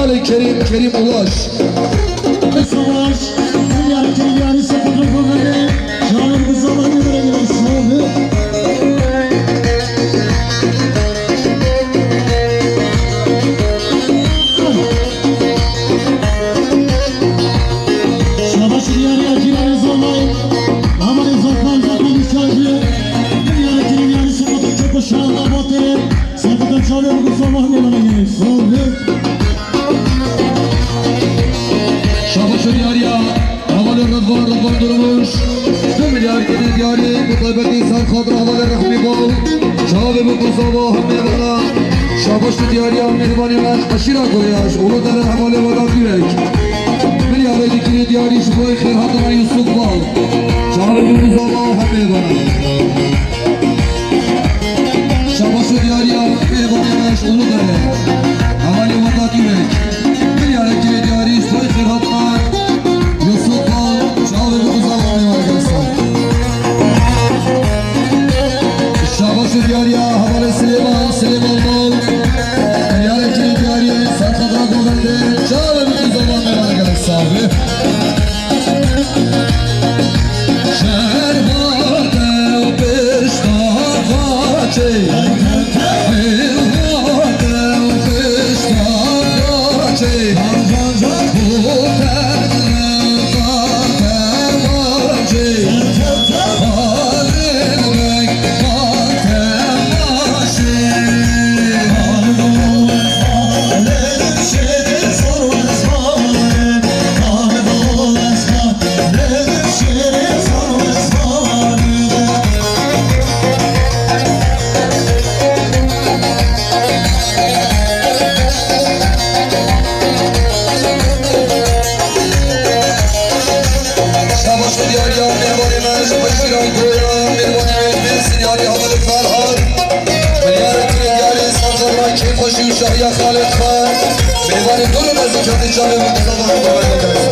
Ali Kerim, Kerim Ulaş. Savaş, dünya yani sıfırlı bunları. Canım bu zamanı böyle sağlı. Savaş dünya yani zorlayın. Aman zorlan zorlan şarkı. Dünya yani sıfırlı çok başarılı batırır. Sıfırlı çalıyor bu zamanı böyle sağlı. Şabaşın yarıya havalı Rıdvan durmuş. 1 milyar gene diyari bu taybet insan kadra havalı rahmi bol. Çağve bu kuzava hamle bana. Şabaşın yarıya mehmani ben aşira koyaş. Ulu dere havalı vadan yürek. Milyar edikini diyari şuboy kır hatıra Yusuf bal. Çağve bu kuzava hamle bana. Şabaşın yarıya mehmani ben ulu dere havalı vadan yürek. Milyar edikini diyari şuboy kır hatıra Yusuf bal. Çağve bu kuzava hamle bana. Şabaşı diyarya havalı Süleyman bol. Diyarya kiri diyarya sarkadra govende. Çağve bütün zaman merak gerek sahibi. Şerbate o pişta kaçı. Şerbate o pişta kaçı. Bu tedre kaçı. Şahya Halit Khan Meyvanı durun azı kendi canımı bu zamanı babaya gelsin.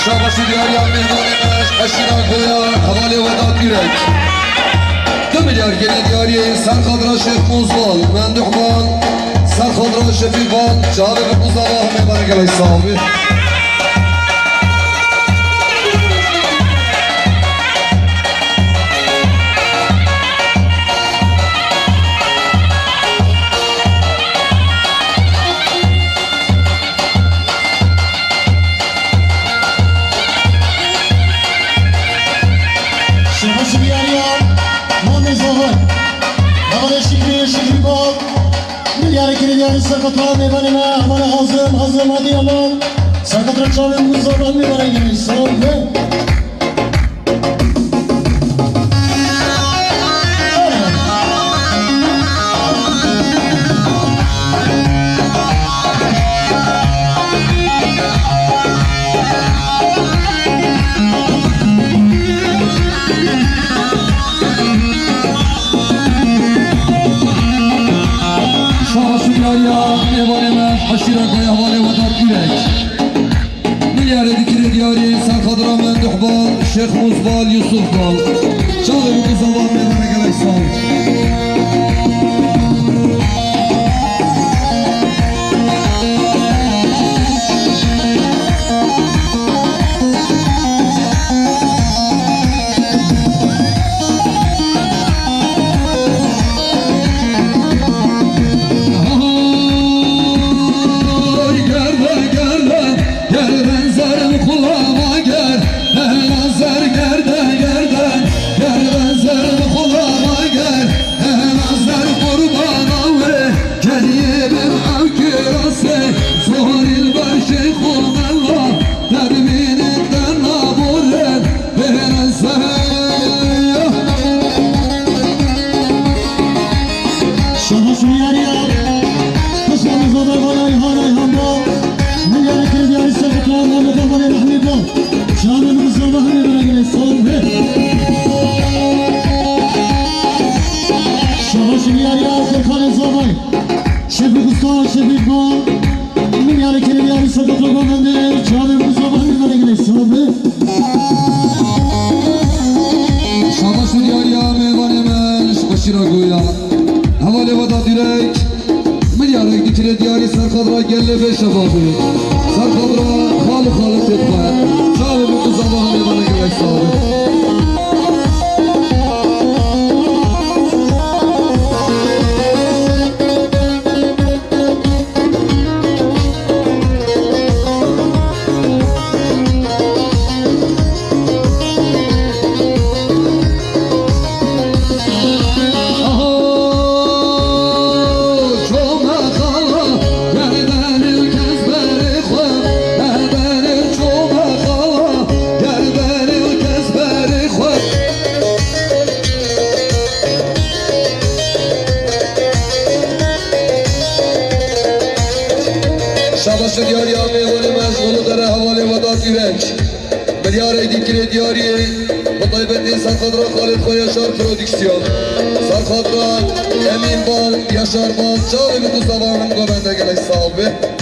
Şabaşı diyarya meyvanı aşina koya havale vedat yürek. 2 milyar gene diyariye sarkadra Şeyh Muzval Menduhman sarkadra Şefilvan Çağve ve Muzava meyvanı gelay sahibi. Şabaşı dünya Muhammed Zohar. Aman şikri bol. Milyar kiri yani sakatra meyvanime. Aman hazım hadi yaman. Sakatra çalın bu zaman meyvana gibi sağlı. Aşira koya havale vadat yürek. Milyar edikiri diyari sarkadra Menduhbal Şeyh Muzbal Yusuf bal. Çağve bu kuzava meyvana gelay sahibi. Kulağıma gel, nazar gerden, gel benzerim kulağıma. Sivek Milyar Eydikili Diyari Mutaybeti Sarkadra Halid Koy Yaşar Prodüksiyon Sarkadra Emin Bal Yaşar Bal Çağrı ve Mustafa Hanım Gobende gerek sahibi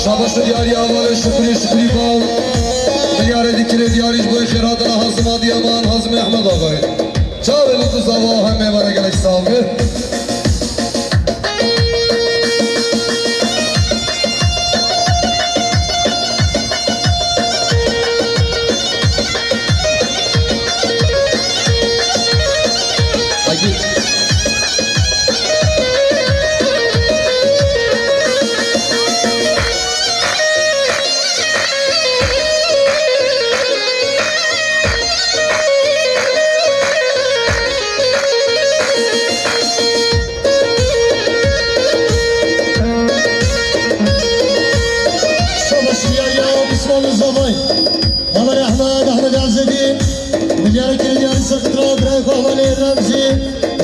Şabaşlı diyari avalı şükri bal Milyar Eydikili Diyari Boy Khairatına Hazım Adiyaman Hazım Ahmet Ağay Çağrı ve Mustafa hem meyvana gerek sahibi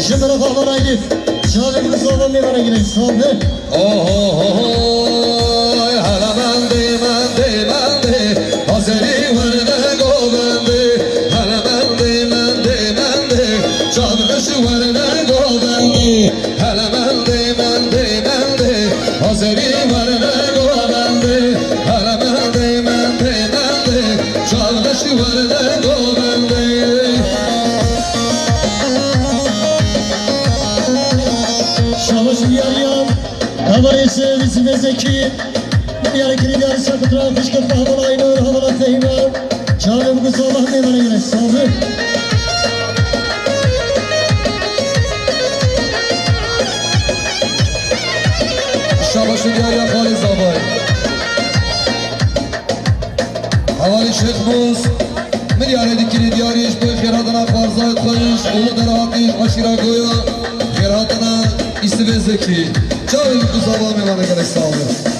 Şımara kahvara gidip Şahane bir soğudan ne bana girek soğudu Hala mendi Hazeri varına gobendi Hala mendi Çavraşı varına gobendi Hala mendi Hazeri varına gobendi Hala mendi Çavraşı varına gobendi Havarisi Visi Zeki Diyar Kiri Diyar Sakıtra Kışkırtma Havala Aynur Havala Feyman Çağrı bu kız Allah ne bana göre sahibi Şabaşlı diyari Halid Zabay Havali Şeyh Muz Milyar Eydikili Diyari Boy Khairatına Farzayet Koyuş Ulu Derahati Aşira Goya Khairatına İstive Zeki Çağrı ve Mustafa meyvana gerek sahibi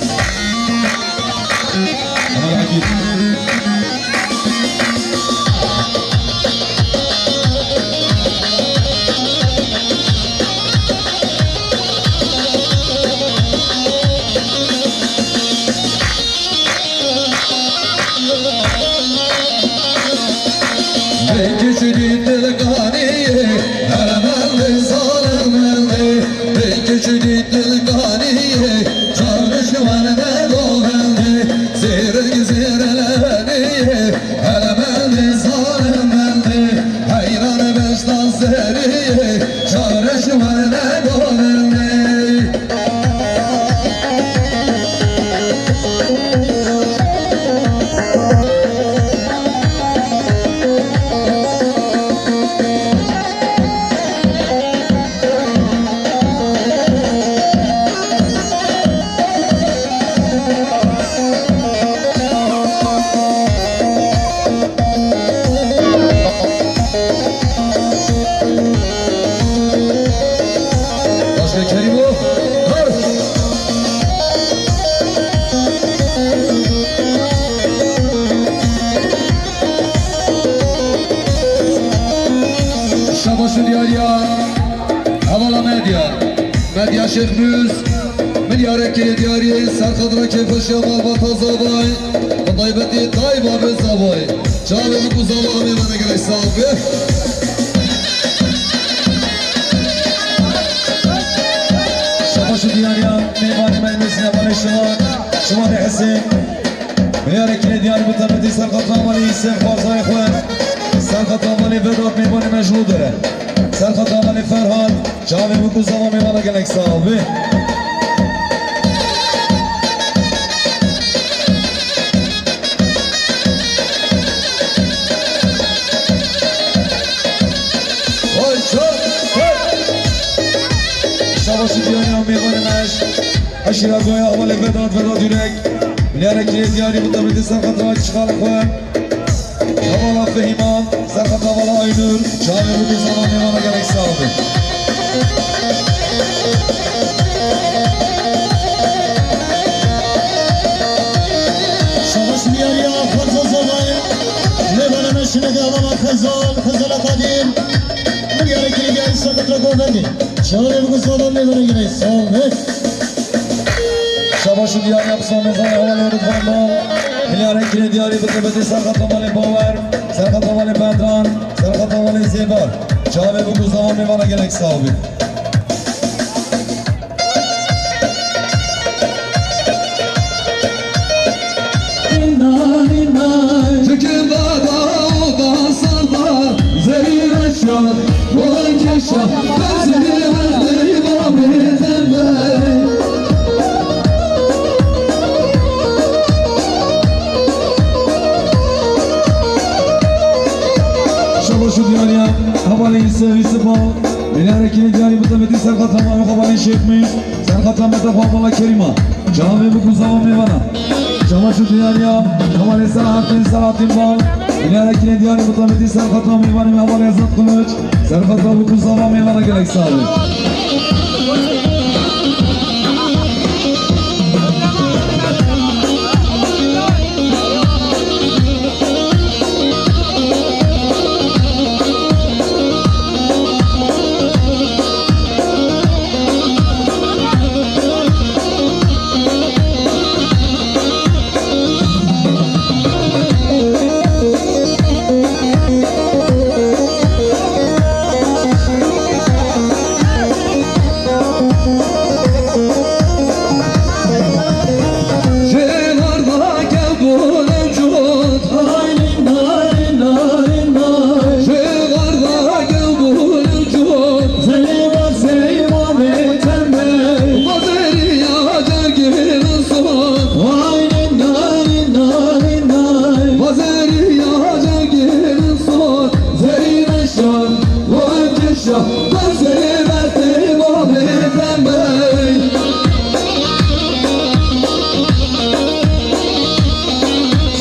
Medya Şeyh Müz Milyar Ekili Diyari Sarkadra Kefaş Yamal Batazabay Taybeti Tayba Bezabay Çağrı bu Zabay Meyvana gerek sahibi شاباشو دیاریا میوانی مجلس نوال شما حسین میاره که دیار بطبتی سرقط آمالی سر خوازای خواه سرقط آمالی وداد میوانی مجهود داره سرقط آمالی فرهاد جاوی بکو زمان میوانه گلک صحابه شاباشو دیاریا میوانی مجلس اشیرا گویا آمالی وداد یونک میاره که دیاری بطبتی سرقط را چخال خواه Havala Fehimam, Serhat Havala Aynur, Çağrı bu zaman Mevana gerek sağladı. Şahıs miyariya fazla zamayı Mevana meşine de Havala Kızala Kadim Miyari kiri gel sakatra govendi Çağrı bu zaman Mevana gerek sağladı. Şabaşı diyar yapsam mezana havalı Rıdvan'dan Milyar ekine diyarı bıtıbıtı Serhat Havala Baver, Serhat Havala Bedran, Serhat Havala Zebar. Çağrı bu zaman Mevana gerek sağladı. Çünkü dağda o da sarlar Zerine şah, bu keşah Bezini verdi babiden bey Şabaşı diyarya, havali servisi bal Bilarekini diyarı bıtabeti Serkat Havala havali şekmi Serkat Havala Havala Kerima Cami bu kuzama mevana Şabaşı diyarya, havali Selahattin bal Bilarekini diyarı bıtabeti Serkat Havala mevana havali Azat Kılıç Serkat Havala bu kuzama mevana gerek sağlık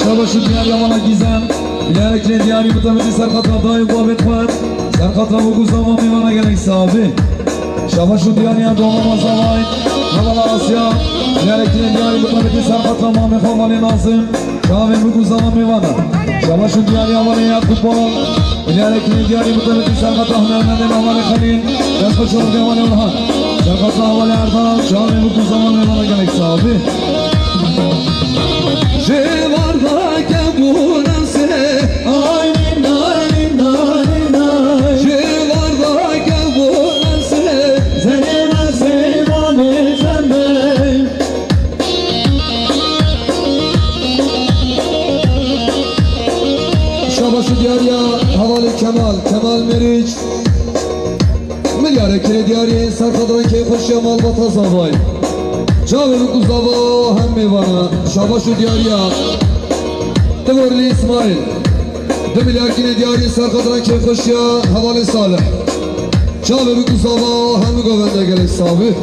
Şabaşı diyar yamana gizem Bilarekine diyarı mutabeti Serkat Havala babet var Serkat Havala bu zaman mevana gerek sahibi Şabaşı diyar ya doğmama zavay Havala Asya Bilarekine diyarı mutabeti Serkat Havala Havala Nazım Şavi bu zaman mevana Şabaşı diyar yamana ya kupon Bilarekine diyarı mutabeti Serkat Havala Mehmet Havala Khalil Yazbaşoğlu Havala Orhan Serkat Havala Erdal Şavi bu zaman mevana gerek sahibi Civarda kebunası Aynin aynin aynin aynin Civarda kebunası Zeynep Seyman Efendi Şabaşı diyarya Havali Kemal Meriç Milyar ekine diyarya Sarkadan keyif hoşya malbata zavay Çağırı kuzava hem meyvana Şabaşı diyarya Devorli İsmail De milyar kine diyarya Sarkadan keyif hoşya Havali Salih Çağırı kuzava hem govende gerek sahibi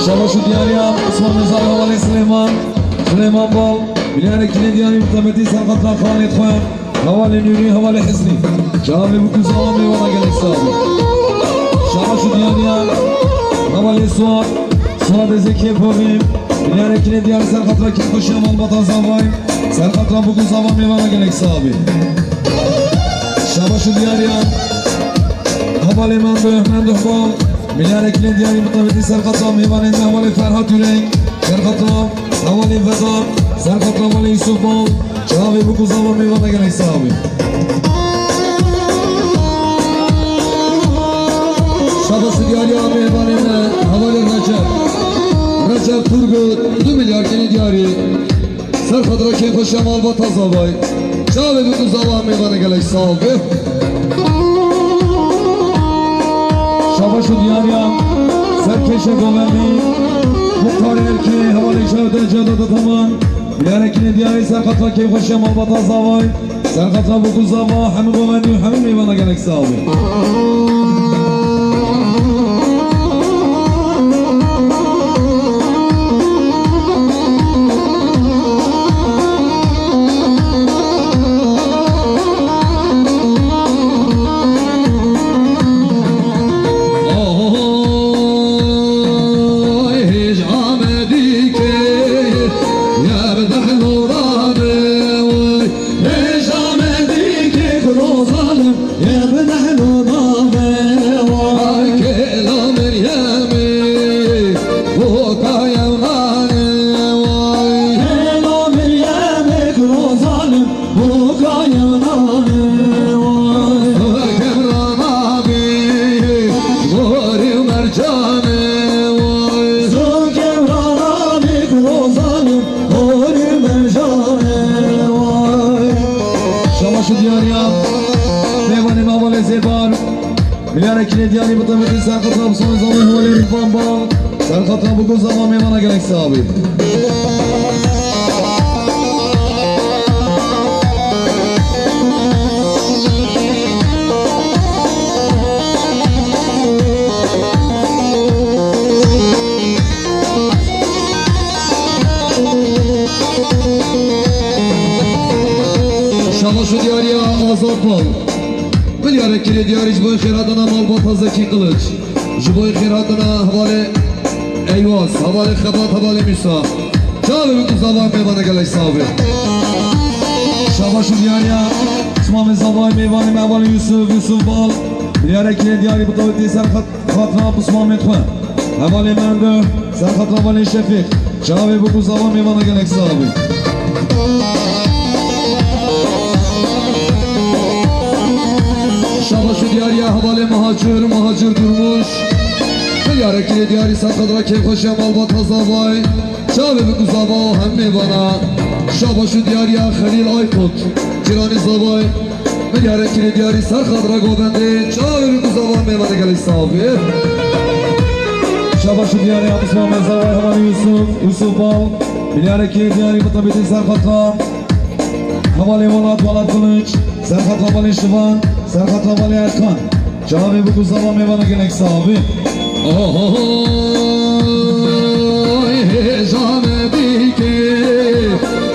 Şabaşı diyarya İsmail Mezar Havali Süleyman Bal Milyar ekine diyarya Mutabeti Sarkatlar Khanet Khoyan Havali Nuri Havali Hizli Çağırı kuzava meyvana gerek sahibi Şabaşı diyarya Havali Suat Ezeki Povim Bilarekine diyarı Serkatlar kim koşuyor Malbatan Zavay Serkatlar bugün zaman meyvana gerek sahibi Şabaşı diyarya Havali Menduh Bal Bilarekine diyarı Mutabeti Serkatlar meyvanında Havali Ferhat Yürek Serkatlar Havali Vedar Serkatlar Havali Yusuf Bal Çağvi bugün zaman meyvana gerek sahibi Şabası diyarı meyvanine havalı Recep Turgut 2 milyar geni diyarı Serkadra keyfe şemal batazavay Çave bir kuzava meyvana gelek sağ ol be Şabaşı diyarı Serkeşe governi Muhtar erkeği havalı şevde cedadı tamam Bilarekine diyarı Serkadra keyfe şemal batazavay Serkadra bu kuzava hem governi hem meyvana gelek sağ ol be Bilarekine diyarı bu tabi Serkadra bu son zaman havalı rıfan bağ Serkadra bu kuzava meyvana gerek sahibi Şabaşı diyarı azat bal Milyar kiri diyar jboy khiratına malbata zeki kılıç Jboy khiratına havale eyvaz Havale khabat havale misa Çağlı bir kuzava meyvana gelek sahibi Şabaşı diyarı İsmam Zavay meyvani meyvani Yusuf Bal Bilarekine diyarı bu tabi Serkadra bu smam etme Havale mende Serkadra havale şefik Çağlı bu kuzava meyvana gerek sahibi Şabaşı diyarıya havale muhacir durmuş Milyar kiri diyarı Serkadra keyfe şemal batazavay Çağlı bir kuzava hem meyvana Şabaşı diyarıya Halil Aykut Cirani zavay Milyar kiri diyarı Serkadra gobendi Çağlı bir kuzava meyvana gelek sahibi Şabaşı diyarı İsmam Zavay havalı Yusuf Bal Bilarekine diyarı bu tabi Serkadra Havalı Valat Kılıç Serkadra havalı Şivan Serkadra havalı Erkan Çağve bu kuzava meyvana gerek sahibi Oy hezam edike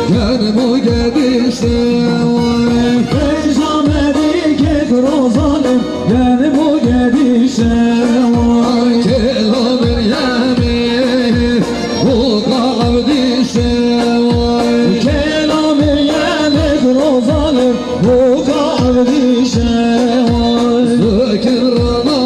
Gönmü gedişte Oy Hezam edike Rozalim Yani bu gedişe Oy kelamir yemi Bu kavdişte Oy Kelamir yemek Rozalim Bu kavdişe Zökir Rabi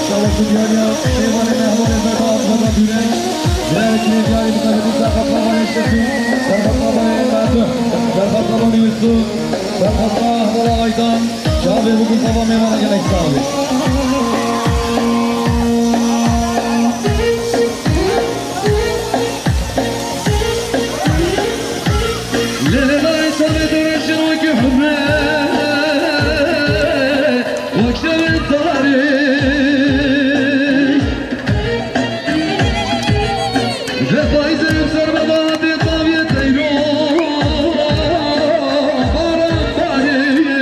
Şabaşı diyarı Eyvane mehvane zeka atmada güneş Bilarekine diyarı bu tabi Serkadra havalı şefik Serkadra havalı Emrahı Serkadra havalı Yusuf Serkadra havalı Aydan Çağve bu kuzava meyvana gerek sahibi Lelelay sana dönüşün o küfre Vakşerin tarih Refai zerif sarmada bir tabiyet eylo Baran tarih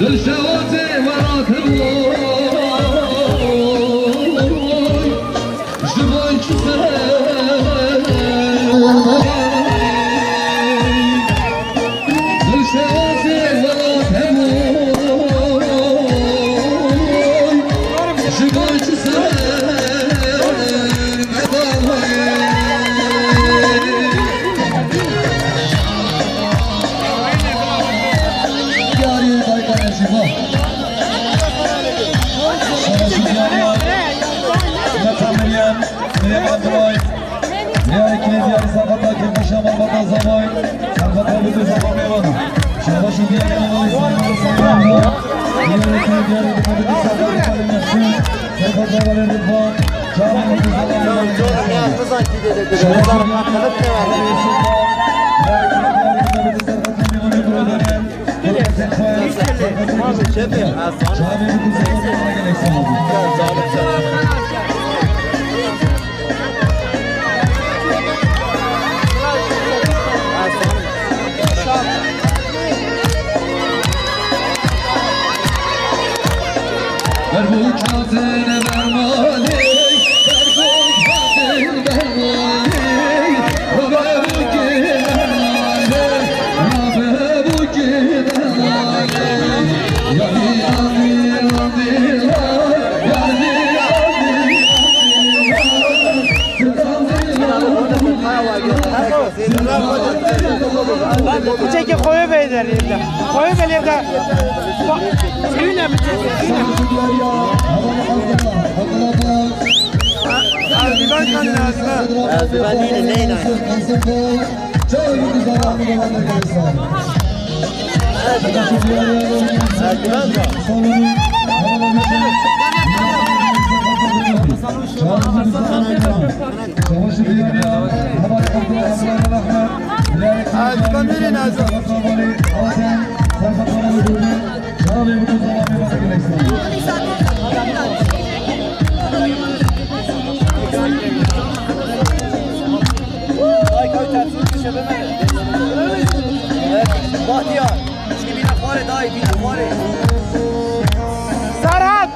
دلشوات ورات بوی جوان چسر دلشوات ورات بوی جوان چسر Ver bu kağıtını ver malik, ver bu kağıtını ver malik, ver bu gider malik, ver bu gider malik. Yani Bu çeki koyu beylerinde. Koyu beylerinde. Suyuna mı çeki? Eldiven kan lazım. Eldiven değil neyin aynı? Eldiven mi? Eldiven verin lazım. Bahtiyar. Şimdi bir nafare daha iyi, bir nafare. Serhat!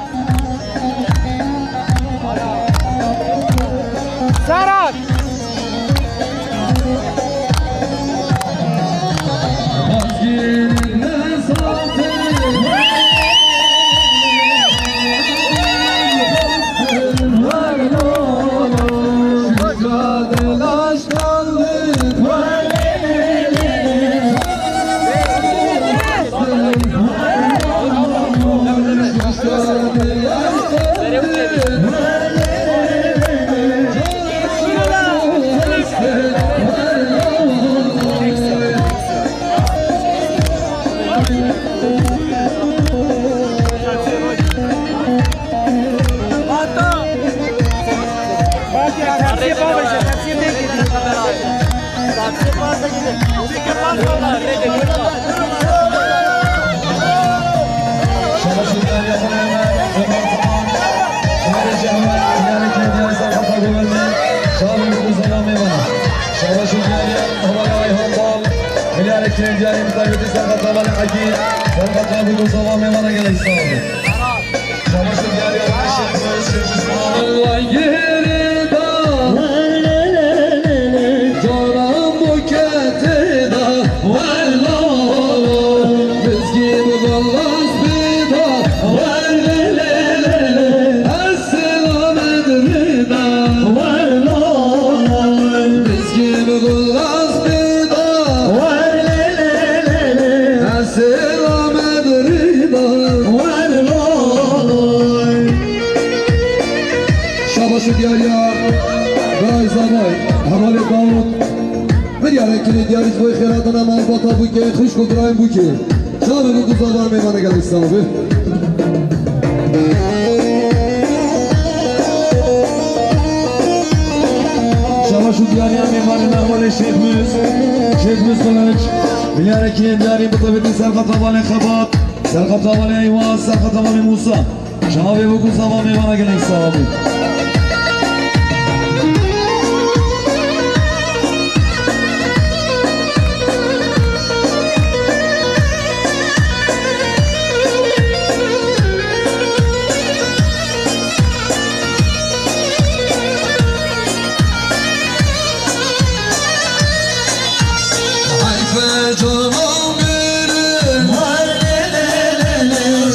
Serhat! Allah yerida, canım buketida, biz gibi gallas bida, Esselam edrida, biz gibi gallas bida, Esselam edrida. Şabaşı diyar ya, Gay Zabay, Hamali Davut, bir yere kili diyariz bu ikhiratına malbata bu ki, kış kudurayım bu ki. Şabi bu kuzalar meymana geldik sahibi. Şabaşı diyar ya, Mehmani Mehmani Şeyhmiz Kılıç, bir yere kili diyari bu tabi Serkat Havali Khabat, Serkat Havali Eyvaz, Serkat Havali Musa. Şabi bu kuzalar meymana geldik sahibi.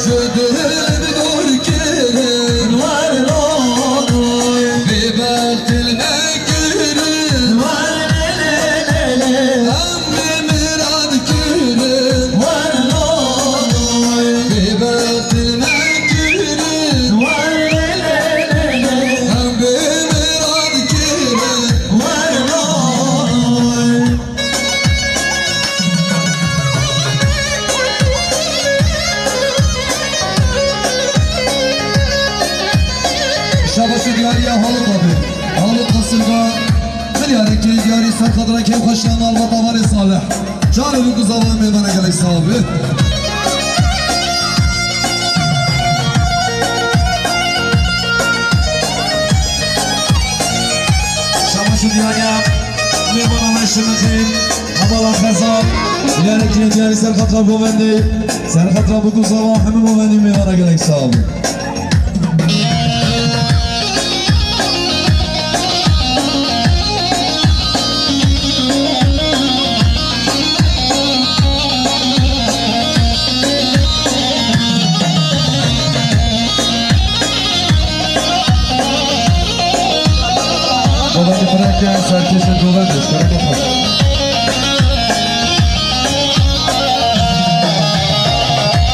شدم دور كرم Var oy ببخت المكرم Var lelelele أمي مراد كرم Var oy ببخت المكرم Var lelelele أمي مراد كرم Var oy شباش دیاری حال قابل حال قصرگا ملیاره که دیاری سر خدرا که خوشنام البته وار صالح جانو بگو زبان میبانه گلی صحابه شباش دیاری میبانه مشمخین حوالا خزاب ملیاره که دیاری سر خدرا بومندی سر خدرا بگو زبان همه بومندی میبانه گلی صحابه Babacı bırakken serkeşe dolandır, şöyle kapat.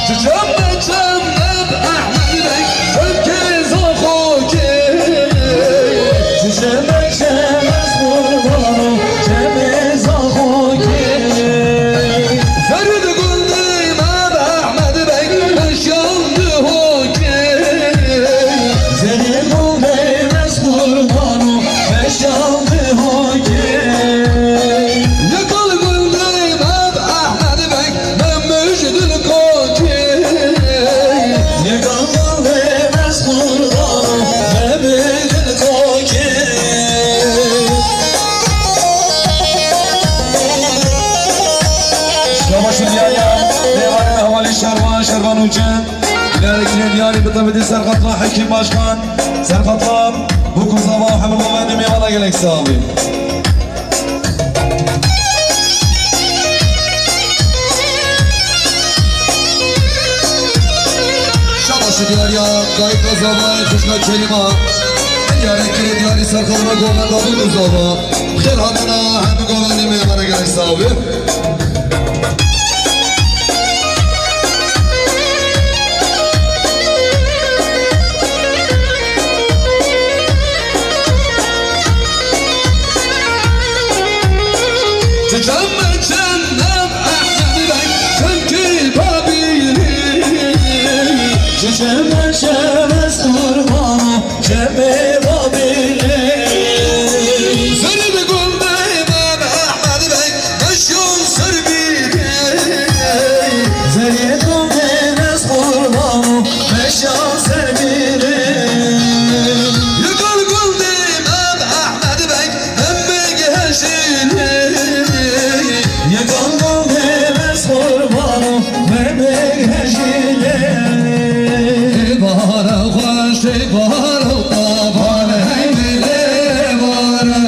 Çiçeğim çemnem Ahmet Bey, ülke zahoki. Çiçemek şemez kurbanım Şemiz ahoki Ferdi güldüm Ahmet Bey, eşyandı hoki. Senin bu değmez kurbanım Beşaldı hoki Yakal güldüm Ahmet Bey, ben müjdül koki. Yıkandan değmez kurbanım Bebedin koki Şabaşı diyaya Devane havali şervan şervan uçu İlerekine diyari bitabidi Serkatla Hakim Başkan Serkatla bu kuzava Hamil Muvendim Yavana gelek sahibi Şabaşı diyarya, gayet azama, kışla kelima. Diyare kiri diyari sarkalına gomen davul uzava. Khir hadana, hem gomenli meyvana gerek sahibi. Çeçemme çennem Ahmet Bey, çünkü babili. Çiçemek şemez kurbanım Şemi babili Seni de güldüm Ahmet Bey, meşhur sırbili. Senin bu değmez kurbanım Beşal sevgilim Yakal güldüm Ahmet Bey, emmi geçili. Yıkandan değmez kurbanım Bebek heşilim İbara hoş, ibara tabane heybile vara.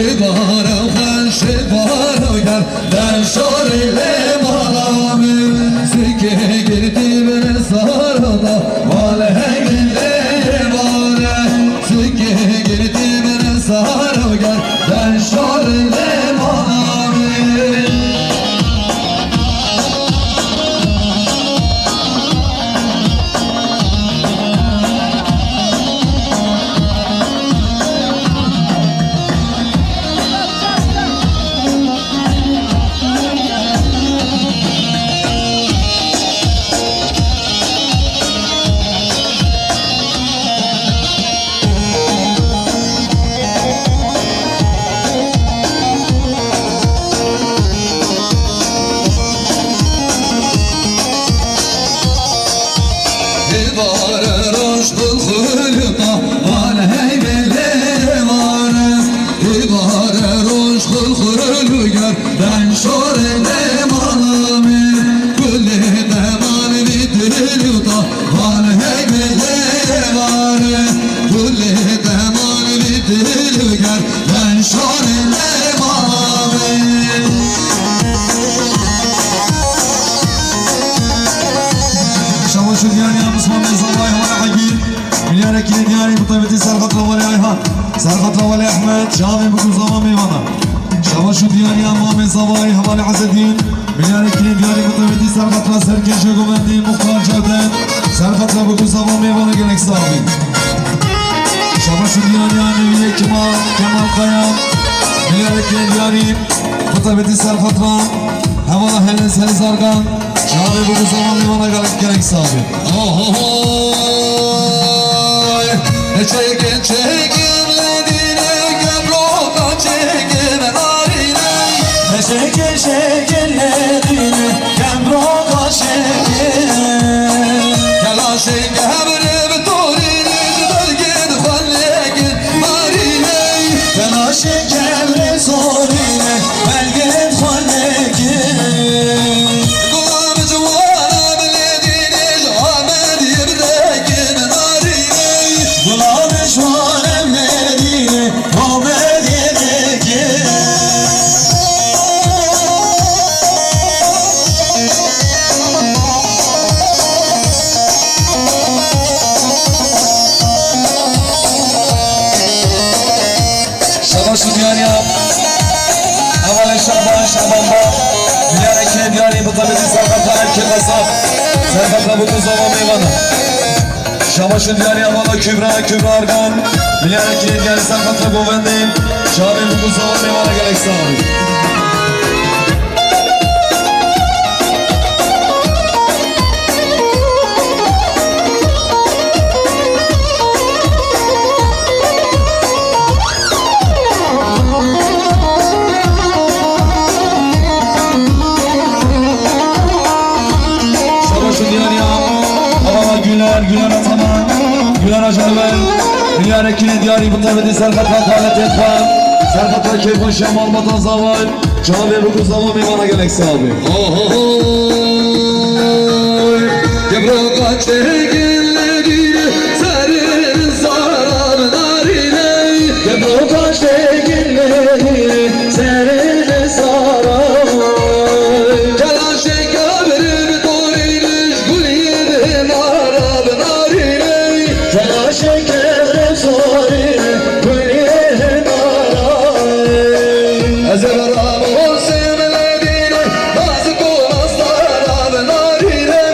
İbara hoş, ibara gel, ben şor ile malamı. Sike girdi beni sarada, vale heybile vara. Sike girdi beni sarada gel, ben şor ile malamı. İbare roştul hülka, vale heybele vare. İbare roştul hülka, ben şorele malami. Kulli deman vitilta, vale heybele vare. Kulli deman vitilta, ben şorele malami. Şabaşı diyarı Müslüman Mezavay Havale Agil Milyar ekili diyarı mutabeti Serhat Ravali Ayhan Serhat Ravali Ahmet Cami Bukul Zaman Meyvana Şabaşı diyarı Muhammed Zavay Havale Azedin Milyar ekili diyarı mutabeti Serhat Ravali Serken Şegomendi Muhtar Cevdet Serhat Ravali Bukul Zaman Meyvana Gelek Sabi Şabaşı diyarı Neviye Kemal Kayan Milyar ekili diyarı mutabeti Serhat Ravali Havala Helen Selizargan Cami Bukul Zaman Meyvana Gelek Sabi Çekin çekinledine gömroka çekin narine Şeker şekerledine Kemroka şeker Telaşın gebrim torine Belgin hallegin narine Telaşı kemre sorine Belgin hallegin Gulam cuvana biledine Ahmet yebrekin narine Gulab-ı şvanem medine Muhammed yedeki Şabaşı diyarı Havale Şaban Şabanba Milyar ekili diyarı mutabeti Serhat Ravali Erkek Asaf Serhat Ravali Bukul Zaman Meyvana Şabaşı diyarı Havale Kübra Argan Milyar ekili diyarı Serhat Ravali Govendi Cami Bukul Zaman Meyvana Gelek Sabi Şabaşı diyarı Havale Güler Ataman Güler Acarvel Milyar ekili diyarı mutabeti Serhat Ravali Etvan Serhat Ravali Keyfan Şemal Batan Zaval Cami Bukul Zaman Meyvana Gelek Sabi Gömroka çekinledine Serin zarar narine Kemroka şekerledine Serine saray Telaşın gebrim torine Gül yedim arab narine Telaşı kemre sorine Gülyen aray Ezeveram olsun ledine Bazı konaslar ab narine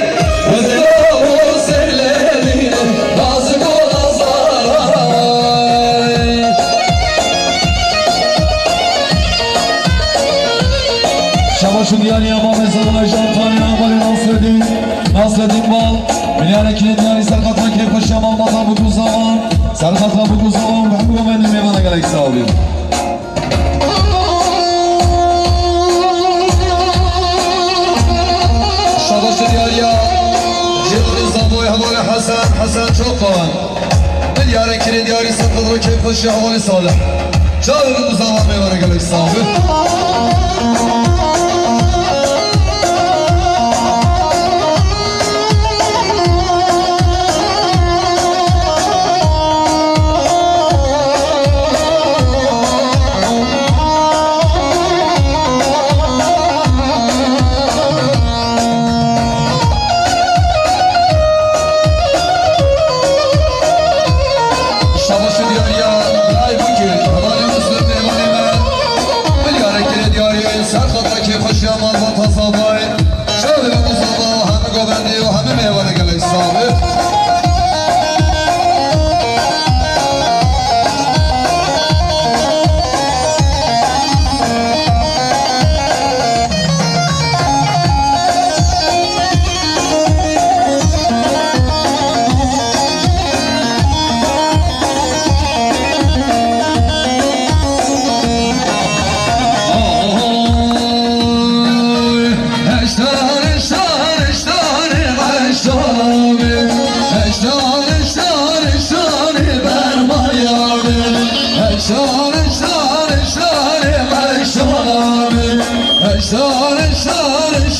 Ezeveram olsun ledine Bazı konaslar Şabaşı diyarı Muhammed Zavay Şantani Havale Nasreddin Bal Milyar ekili diyarı Serhat Ravali Keyfan Şemal Batan Bukul Zaman Serhat Ravali Bukul Zaman Muhammed Govendi Meyvana Gelek Sabi Şabaşı diyarya Cihri Zamoy Havale Hasan Çoban Milyar ekili diyarı Serhat Ravali Keyfaşı Havale Salih Çağırın bu zaman Meyvana Gelek sahibi Şabaşı diyarya Lay bugün Havale Müslüm Meyvane Milyar ekili diyarı Serhat Ravali Keyfaşı Amal Vatan Zavay Çağırın bu zaman Hemi Govendi Hemi Meyvana Gelek sahibi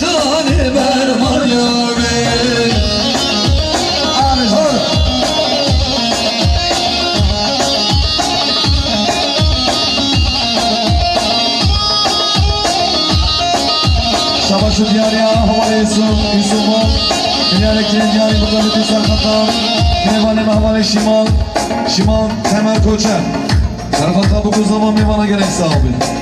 Şan berman yâri Şabaşı diyarı Havale Yusuf'un Milyardekine diyarı burada bütün sarkatlar. Meyvane mahvale şimal. Şimal temel koçer. Sarkatlar bu zaman meyvana gerek sahibi.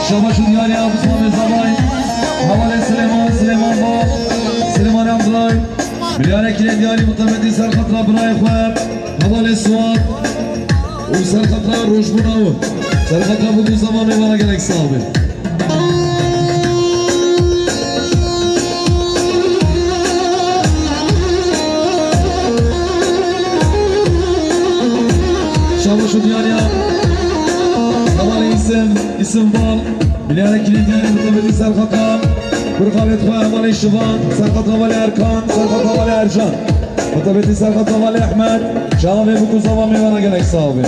Şabaşın yari Abu Sami Zabay. Havale Süleyman Bab. Süleyman Abdullah. Milyardekine diyarı mutabedi sarkatlar bırak ve havale Suat. O sarkatlar Rojbunavu. Sarkatlar bu zaman meyvana gerek sahibi. Şabaşın yari isim var. Milyardekine diyarı mutabedi sarkatlar. Burkavet ve havale Şivan. Sarkat havale Erkan. Sarkat havale Ercan. Mutabedi sarkat havale Ahmet. Şahan ve bu zaman meyvana gerek sahibi.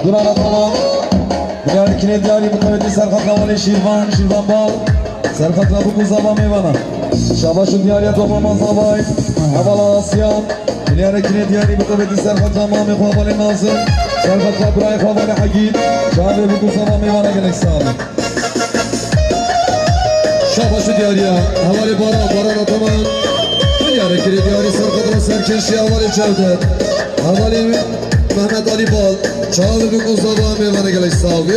Duran Ataman. Milyardekine diyarı mutabedi Serkat havale Şirvan Bal. Serkat Rabuk Uzaba meyvana. Şabaşın diyarıya Doğmamaz Zabay. Havala Asyan. Milyardekine diyarı mutabedi Serkat Ramami havale Nazım. Serkat Rabrayı havale Hagid. Şahabe bu Uzaba meyvana gerek sahibi. Şabaşı diyarıya havale Baran Ataman. Milyardekine diyarı Sarkatlar Serkeşi havale Cevdet. Havale Mehmet Ali Bal. Çağlı bir kuzlama meyvana gerek sahibi.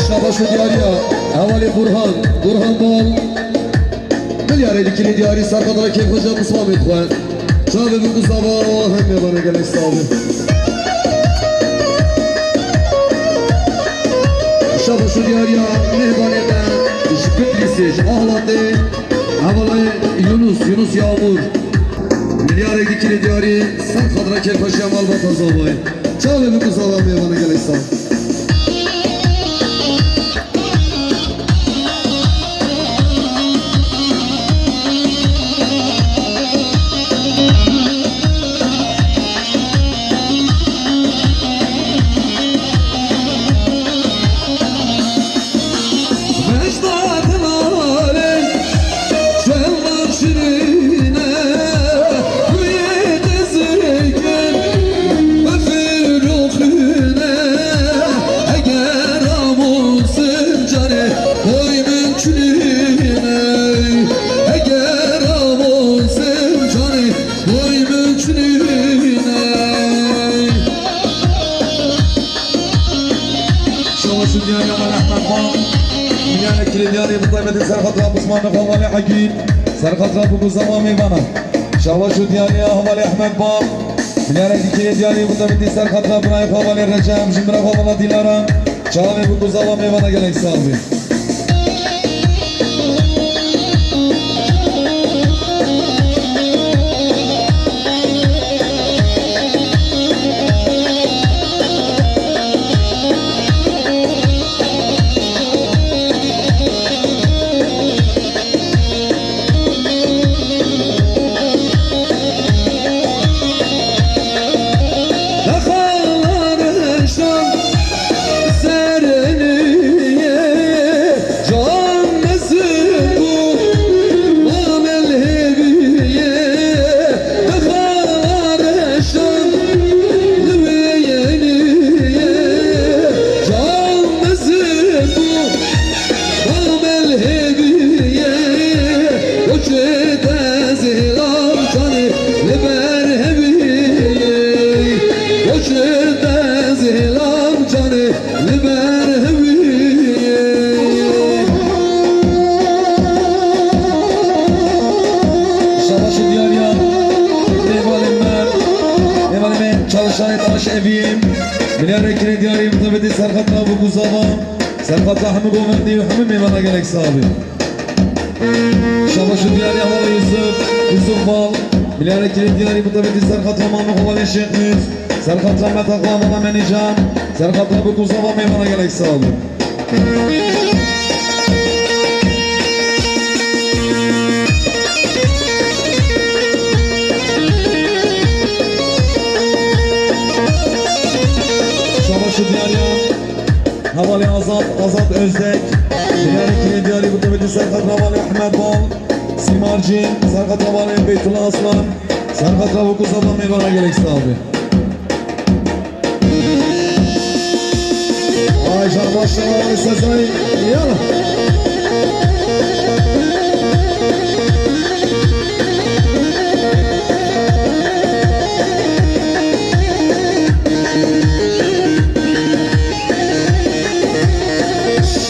Şabaşı diyarıya havale Burhan Bal. Milyardekine diyarı Sarkatlar Keyf Hoca Mustafa Mithuan. Çağlı bir kuzlama meyvana gerek sahibi. Şabaşı diyarıya meyvaneden Şükrütlisi, Ahlatı, Havalı Yunus Yağmur. Milyardekine diyarı Sarkatlar Keyf Hoca Malbata Zabay. Çağlı bir kuzlama meyvana gerek sahibi. Milyare diyarı bu taybeti Serhat Rab Osmanlı Havali Hakim Serhat Rab bu zaman meyvana Şavaşu diyarı Havali Ahmet Bab Milyare diyarı bu taybeti Serhat Rab Raif Havali Recep Jimra Havala Dilara Çağve bu zaman meyvana gerek sahibi Milyare diyarı bu taybeti Serhat Rab bu zaman Serhat Rahmi Govendi ve Hamim meyvana gerek sahibi Şavaşu diyarı Havali Yusuf Bal Milyare diyarı bu taybeti Serhat Rahmanlı Havali Şehmiz Serhat Rahmet Akvamana Menican Serhat Rab bu zaman meyvana gerek sahibi Şavaşu diyarı Havali Azat Özdek Milyare diyarı bu taybeti Serhat Havali Ahmet Bal Simarci Serhat Havali Beytullah Aslan Serhat Rab bu zaman meyvana gerek sahibi Ayşar başlama Sezai Yallah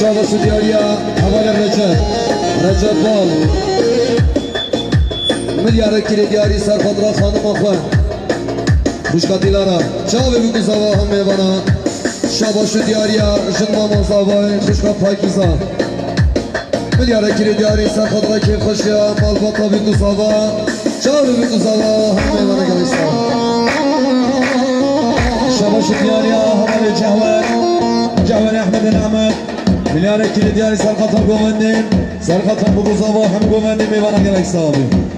Şavaşu diyarı Havali Recep Bal Milyare diyarı Serhat Rab Hanım Akvan Kuşka Dilara Çağve bu kuzava ham meyvana Şavaşu diyarı Jınma Mazavay Kuşka Pakiza Milyare diyarı Serhat Rab Kim Kuşya Malbata bu kuzava Çağve bu kuzava ham meyvana gelirse Şavaşu diyarı Havali Cahver Ahmet Ahmet Milyare diyarı Serhat Rab Govendi Serhat Rab bu zaman hem Govendi meyvana gerek sahibi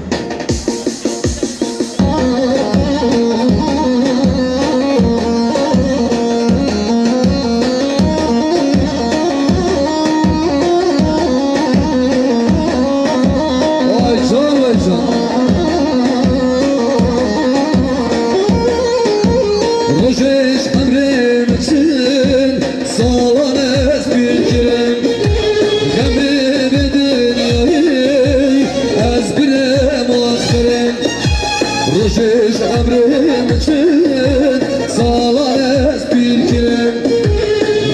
Roşeş emrim için sağlanes bir kirim Gemri bir dünyayı ezbire muakhirim Roşeş emrim için sağlanes bir kirim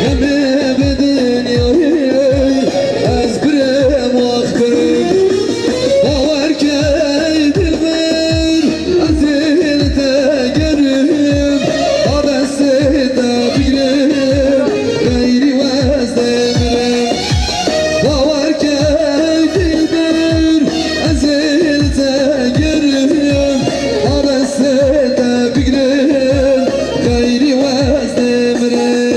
Gemri bir dünyayı ezbire muakhirim Bavar ki dilber azilte gerim Adeste bigrim gayri vezdemirim Bavar ki dilber azilte gerim Adeste bigrim gayri vezdemirim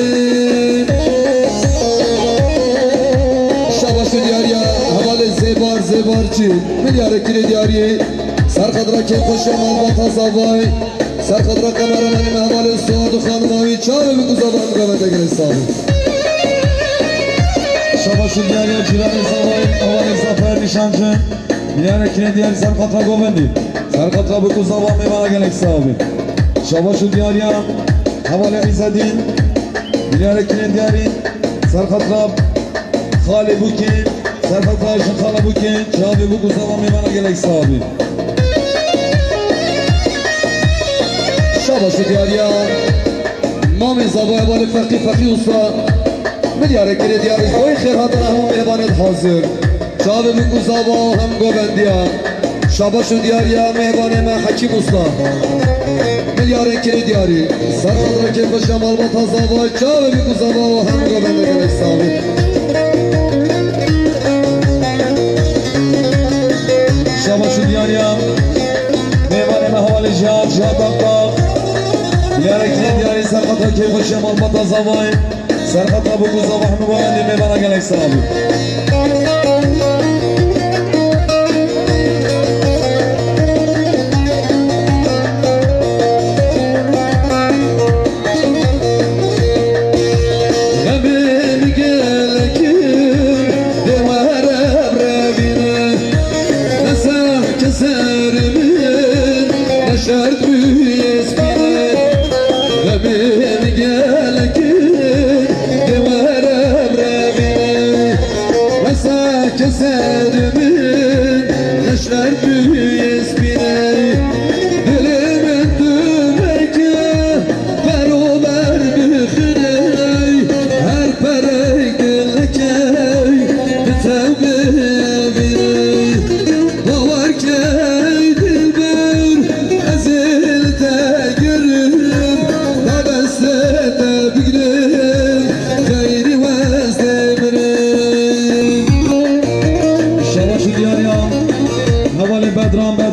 Şavaşu diyarı Havali Zebarçı Milyare diyarı Serhat Rakim Koşya Malbata Zavay Serhat Rak kameramanı Havali Suadu Hanımavi Çağrı bir kuzadan kavete gerek sahibi Şavaşu diyarı Cirani Zavay Havali Zafer Nişancı Milyare diyarı Serhat Rab Govendi Serhat Rab bu zaman meyvana gerek sahibi Şavaşu diyarı Havali İzzedin Milyare diyarı Serhat Rab Khali Bukin Serhat Rab Khala Bukin Çağrı bu zaman meyvana gerek sahibi Şavaşu diyarı Mami Zavay Havali Fakih Usta Milyare diyarı Oy Khair Hatana Hum Mehbani Mehmet hazır Çavi bu kuzava hem govendiya Şabaşu diyariya meyvaneme Hakim Usta Milyarın kiri diyari Sarkadra kefeşem alma tazava Çavi bu kuzava hem govende gerek sabi Şabaşu diyarya Meyvaneme havale cihat cihatakta Milyarın diyari Serkatra keyfeşem alma tazava Serkatra bu kuzava hem govende meyvana gerek sabi Keserimin neşver büyüyes bine Dilimin dümeki Berober bühüney Her perey gülkey Bitevbe biney Davarkey dilber Ezilde gürüm Dabeste bigrim Gayri vezdemirim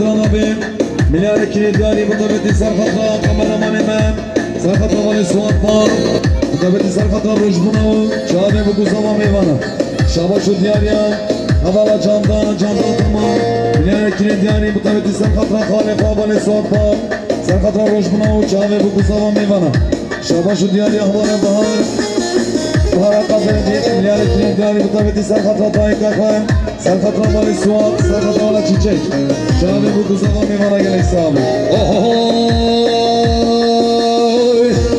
Bedran abi Milyar kili diyari mutabeti Serkatra kameraman hemen Serkatra vali Suat var Mutabeti Serkatra rujbunavu Çabe bu kuzama meyvana Şabaşu diyariya Havala candan tamam Milyar kili diyari mutabeti Serkatra Khalifa vali Suat var Serkatra rujbunavu Çabe bu kuzama meyvana Şabaşu diyariya havala bahar Bahara kazanı değil Milyar kili diyari mutabeti Serkatra Tayyip Kaklayım Serkatra vali Suat Serkatra vali Çiçek Çavi bu kuzama meyvana gerek sahibi Oy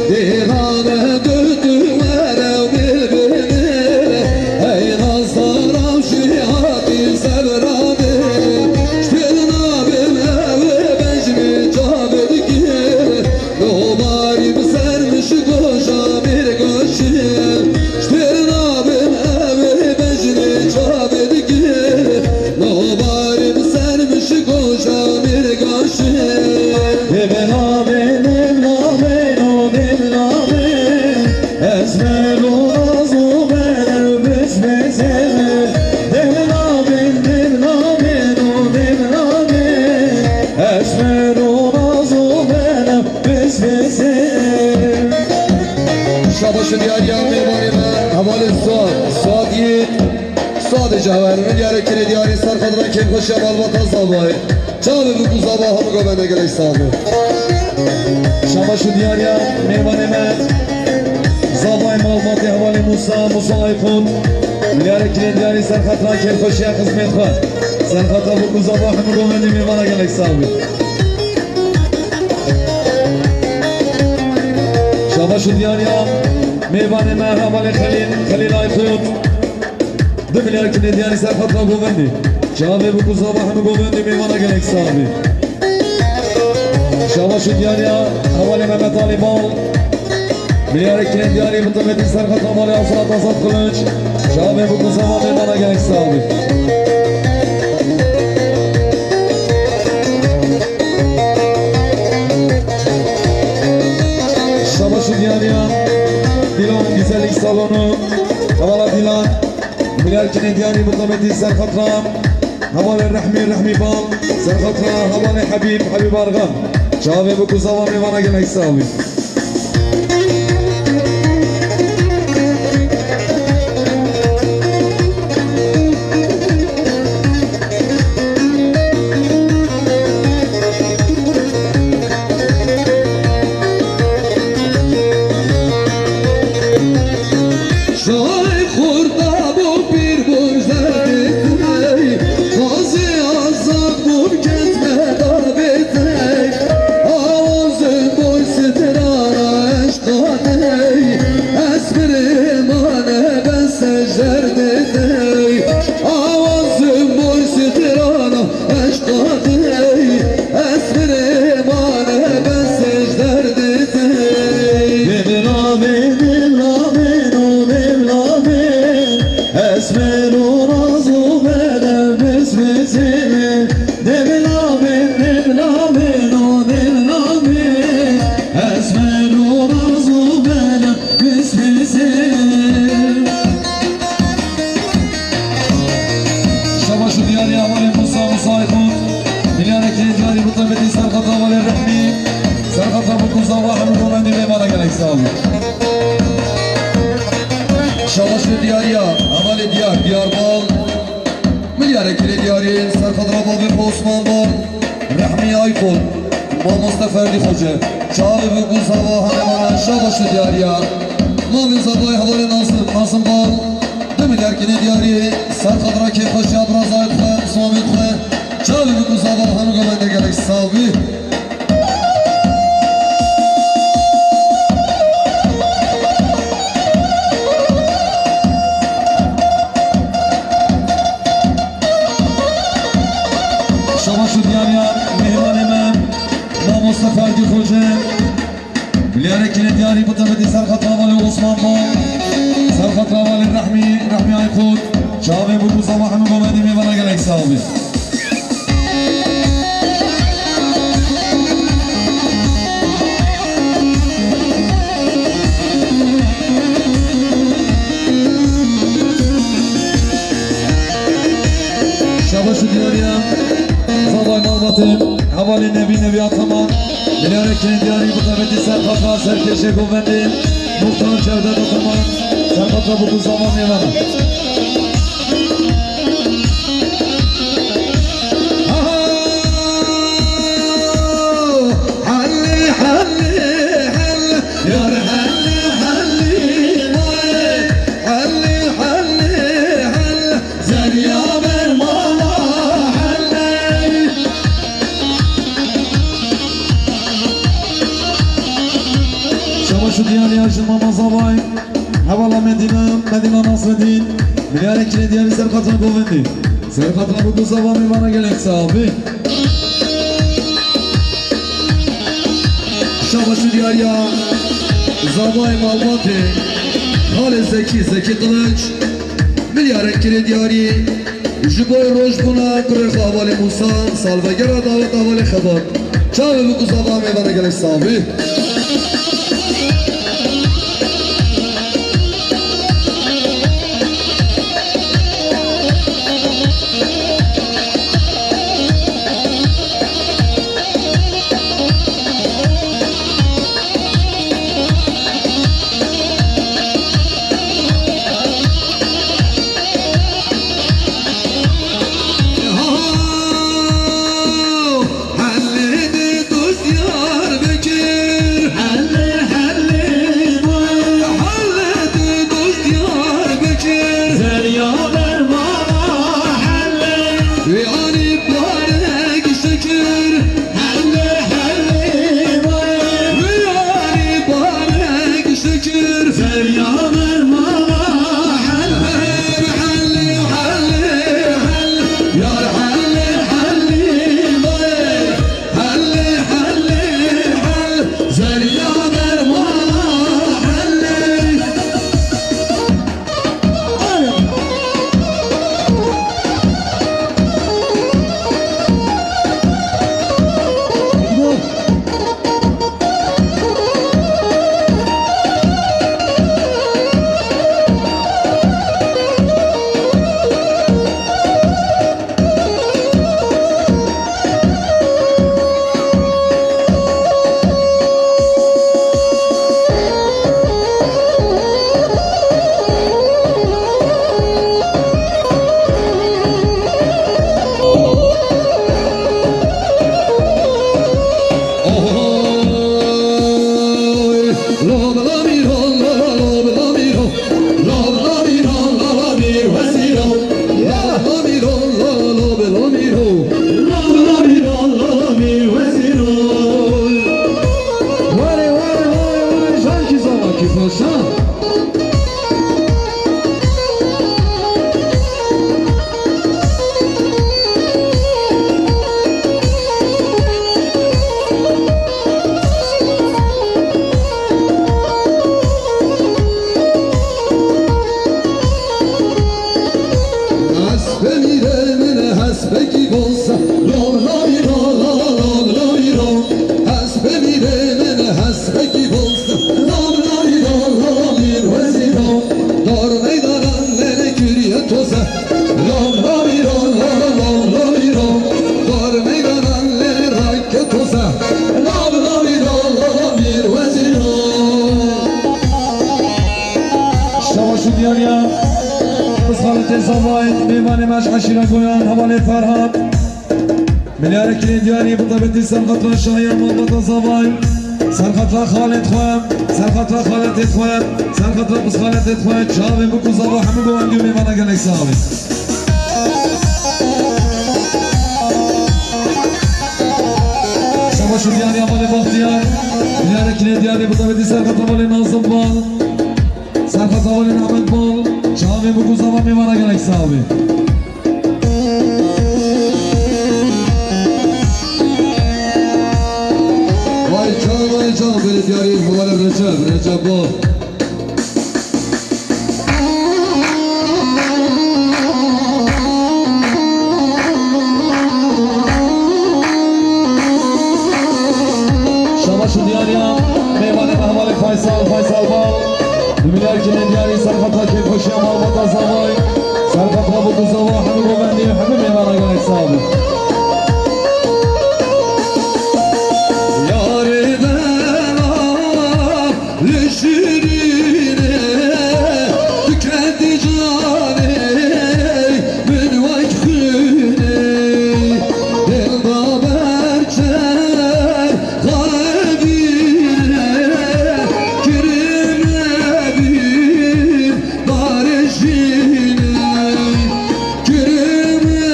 divane döndümer bilbili Ey nazdaram şihati sevrami Ştirin abim evi bencimi çabedi ki Nomarim sermiş koşa bir koşil Ştirin abim evi bencimi çabedi ki Nomarim sermiş koşa bir koşil Evvela benim namin Esmer olmaz o benim besmezeme Evvela benim namin Esmer olmaz o benim besmezeme Şabaşın yar meyvanime Havalı Suat Yiğit Suat Cevher Milyar kili diyari Sarkadra kemkoşya malvatan sabahı Çavi bu kuzaba hamı govende gerek sahibi Şabaşu diyarya meyvaneme Zabay malvati havali Musa Aykun Milyar kili diyari Sarkadra kemkoşya hizmet var Sarkadra bu kuzaba hamı govende meyvana gerek sahibi Şabaşu diyarya meyvaneme havali Halil Aykut Milyar kili diyari Sarkadra govende Çavi bu kuzaba hamı govende meyvana gerek sahibi Şabaşu diyarya havali Mehmet Ali Bal Milyar kili diyari mutabeti Serkatra havali Asrat Azat Kılıç Çavi bu kuzaba meyvana gerek sahibi Şabaşu diyarya Dilan güzellik salonu Havala Dilan Milyar kili diyari mutabeti Serkatra havali Rahmi Bal Serkatra havali Habib Argan Çavi bu kuzava meyvana gerek sahibi Şay kurda bu bir buzlar Gazi azam bu ketme davet Ağzın boy sıtıra razı bele besmesini Devin amin, devin amin, o devin amin Esmer razı bele besmesini Şabaşı diyarı havali Musa Musaykun Milyareki diyarı bu tabeti sarkat havali Rahmi Sarkat havali Musa Vahamud olan dile bana gerek sağ olun Şabaşı diyarıya, amali diyar, diyar bal Milyar ekili diyarı, Serkat Rababı Osman bal Rahmi Aykul, Ma Mustafa Erdi Hoca Çağrı bu Kuzava Hanemana Şabaşı diyarıya Mavin Zabay Havali Nasım bal Milyar ekili diyarı, Serkat Rakip Paşa Abrazayet Khan, Musamit Khan Çağrı bu Kuzava Hanemana gerek sahibi Şabaşı diyarıya mehman emem Ma Mustafa Erdi Hoca Milyareki diyarı bu tabeti sarkat havali Osman bal Sarkat havali Rahmi Aykut Çağrı bu Musa Vahamud olan dile bana gerek sağ olun Şabaşı diyarıya Zabay Malbatım Havali Nebi Ataman Milyareki diyarı bu tabeti Serkat ve Serkeşe Govendi Muhtar Cevdet Ataman Serkat ve bu zaman Nevana Halli halli halli Yar halli halli Halli halli halli Zerya vermana halli Şabaşı diyarı yaşılma mazavay Havala Medina Nasreddin Milyareki diyarı Serkat ve Govendi Serkat ve bu zaman Nevana gerek sağ olun Şabaşı diyarıya Zabay Malbatı Hale Zeki Kılıç Milyar ekili diyarı Jiboy Rojbuna Kırık Havali Musa Salvegera Davet Havali Khabar Çağrı bu Kuzava Mevana gerek sahibi Hallini tuz yar bekir Lam lay lam lam lay lam Dar meyvanan le rakke tosa Lam lay lam bir veziran Şavaşı diyar ya Mıshalet Zavayt Meyvane meş aşira koyan Havale Ferhat Milyareki diyari bu tabeti Serhatla Şahyan Muhammad Zavayt Serhatla Khaled Khoyam Serhatla Khaled Khoyam Serhatla Mıshalet Khoyam Çavi bu kuzava Hamı koyan diyor meyvana gelek sahibi Şavaşı diyar ya Havale Bahtiyar Milyareki diyari bu tabeti Serhat Havale Nazım Bal Serhat Havale Ahmet Bal Çavi bu kuzava meyvana gelek sahibi Vay çal beni diyari havale Recep bu Şavaşı diyar ya Meyvane Mehvali Faysal Bal Milyarkinin diyari Serhat Hakim Koşuyan Malbata Zavay Serhat Rabutu Zavay Hamı Govendi Hamı meyvana gelek sahibi Yariden alışırine Tükendi cane Min vakfine Delda berçer Kalbine Kirime bir Dareşine Kirime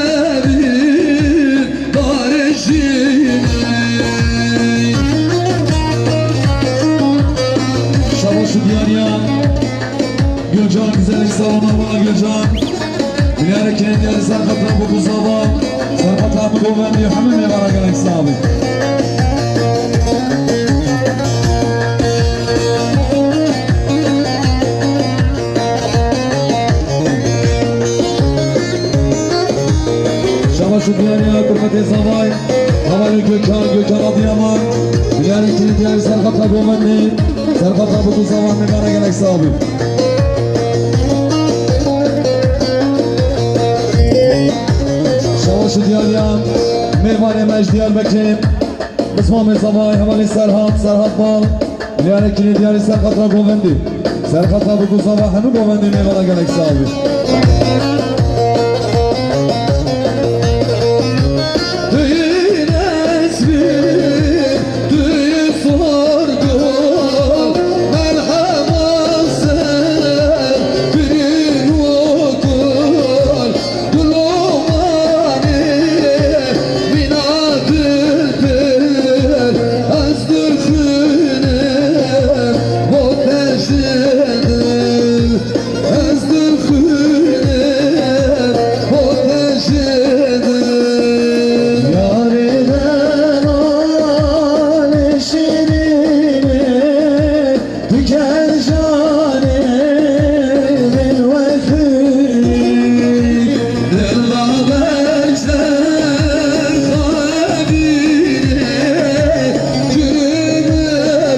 bir Dareşine Şavaşı diyar ya Gülcan güzellik salonu bana Gülcan Milyarkinin diyari Serhat Rabutu Zavay Serhat Hamı Govendi Hamı meyvana gelek sahibi Şavaşı diyar ya Kurmeti Zavay Havali Gökhan Adıyaman Milyarkinin diyari Serhat Govendi Serhat Rabutu Zavay meyvana gelek sahibi Şavaşı diyar ya Meyvane Mec Diyarbakır Mısmamet Zavay Havali Serhat Bal Milyarkinin diyari Serhat Govendi Serhat Rabutu Zavay Hamı Govendi meyvana gelek sahibi Düğün esmi, düğün sorgu Merhamasın, düğün okul Dulumani, minadüldür Ezdükhünem, moteşidir Ezdükhünem, moteşidir Yariden alışırine Tüker canemin vakfini Della bekler kalbine Kürüme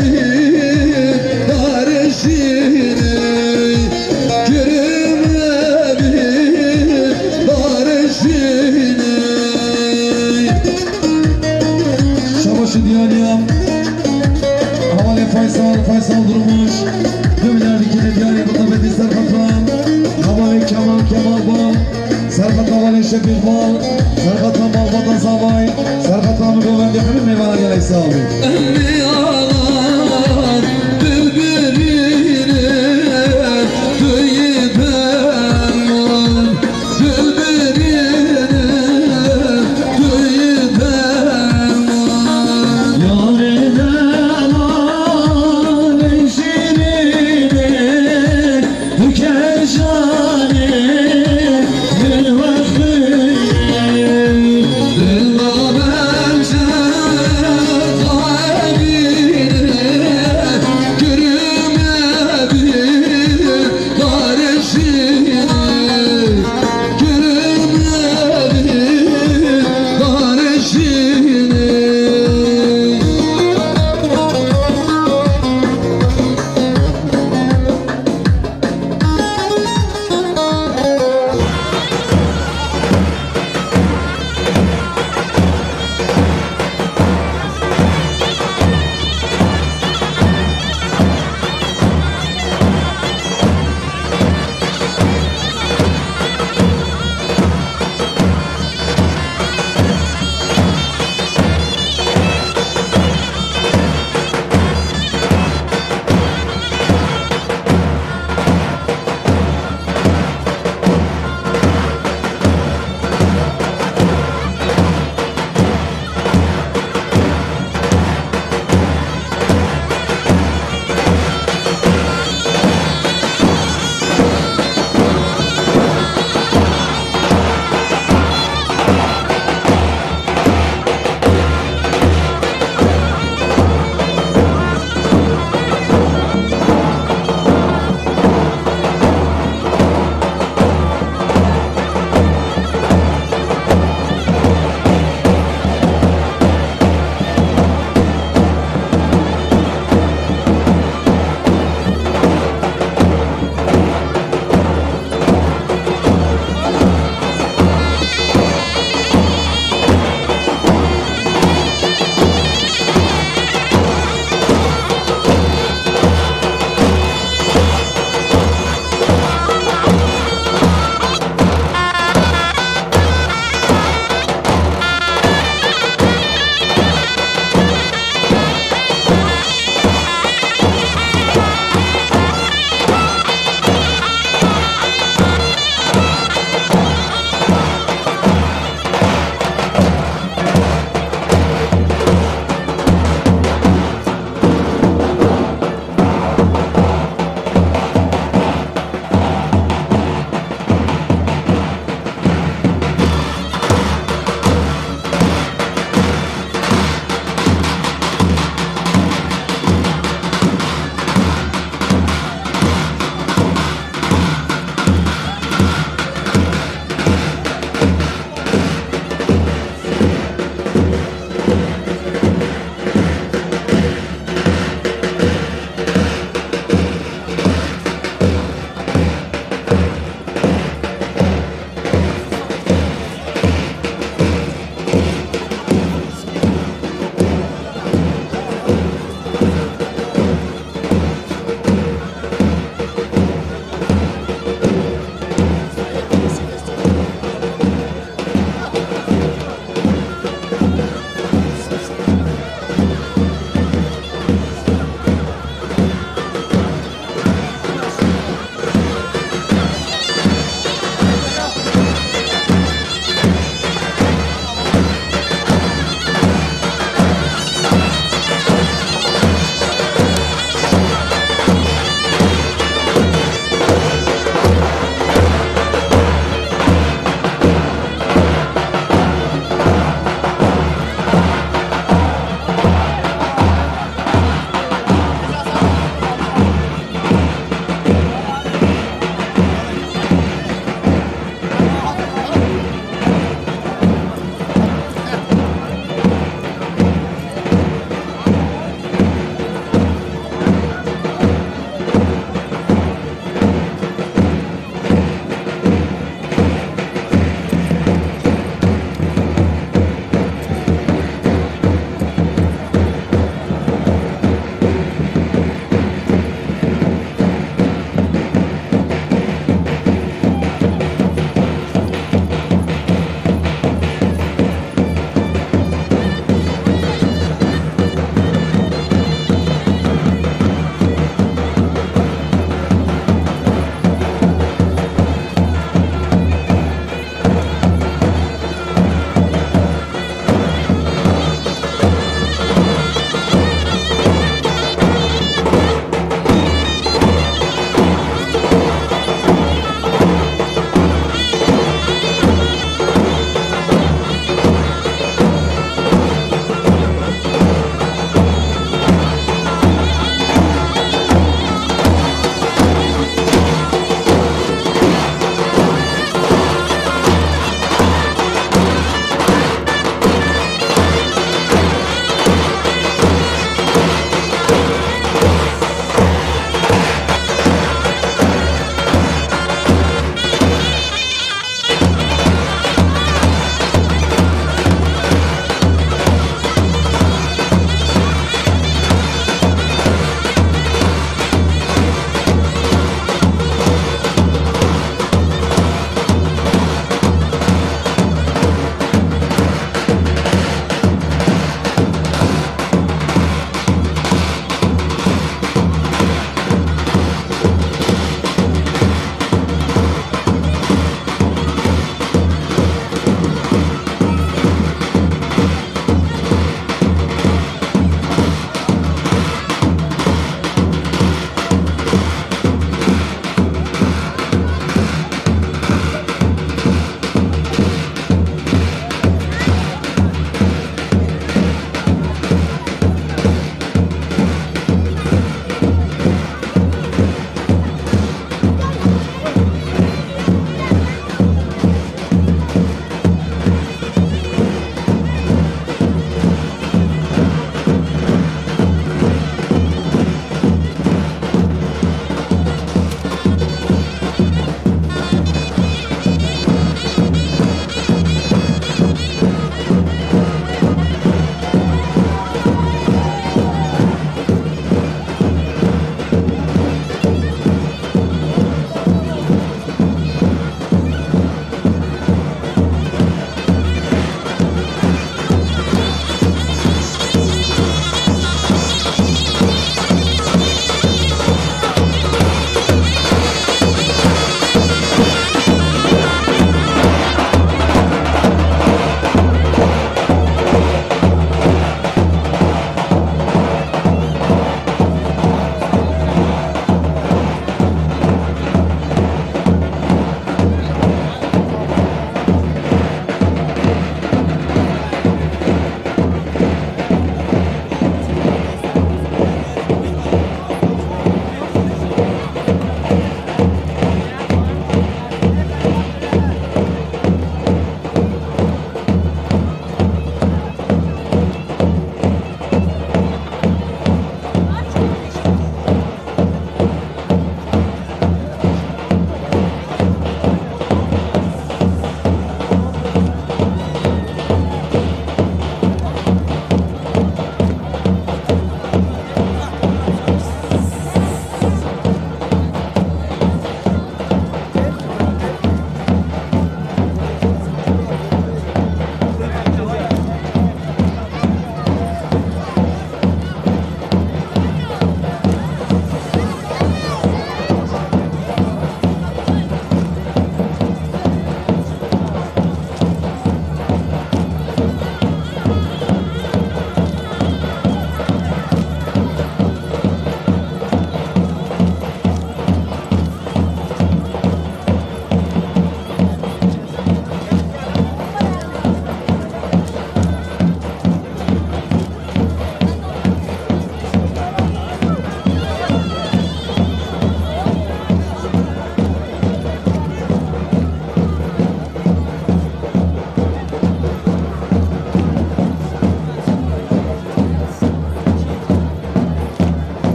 bir dareşine Kürüme bir dareşine Şavaşı diyar ya Havali Faysal durmuş Dövlerdikine diyari bu tabeti Serhat Ram Havali Kemal Bal Serhat Havali Şefik Bal Serhat Ram Malbata Zavay Serhat Ramı Govendi Hamı meyvana gelek sahibi Emmi